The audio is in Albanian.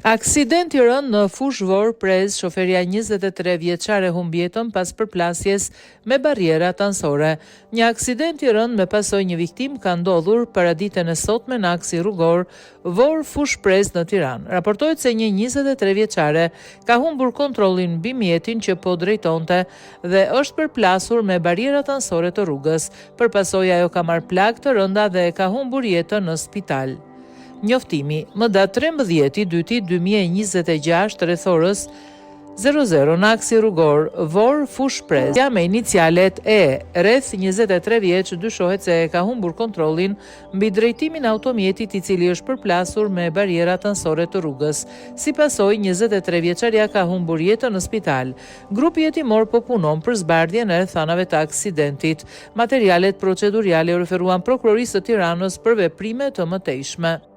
Aksidenti rënd në fush Vor Prez, shoferja 23 vjeçare humbi jetën pas përplasjes me barrierat anësore. Një aksident i rënd me pasojë një viktim ka ndodhur paraditën e sotme në aksi rrugor Vor Fush Prez në Tiranë. Raportohet se një 23 vjeçare ka humbur kontrollin mbi mjetin që po drejtonte dhe është përplasur me barrierat anësore të rrugës. Përpasoj ajo ka marrë plagë të rënda dhe ka humbur jetën në spital. Njoftimi më datë 13/2/2026 rreth orës 00 në aksi rrugor Vor Fush Prez. Me inicialet E, rreth 23 vjeç, dyshohet se ka humbur kontrollin mbi drejtimin e automjetit i cili është përplasur me barrierat anësore të rrugës. Si pasojë, 23 vjeçaria ka humbur jetën në spital. Grupi jetimor po punon për zbardhjen e rrethanave të aksidentit. Materialet procedurale u referuan prokurorisë së Tiranës për veprime të mëtejshme.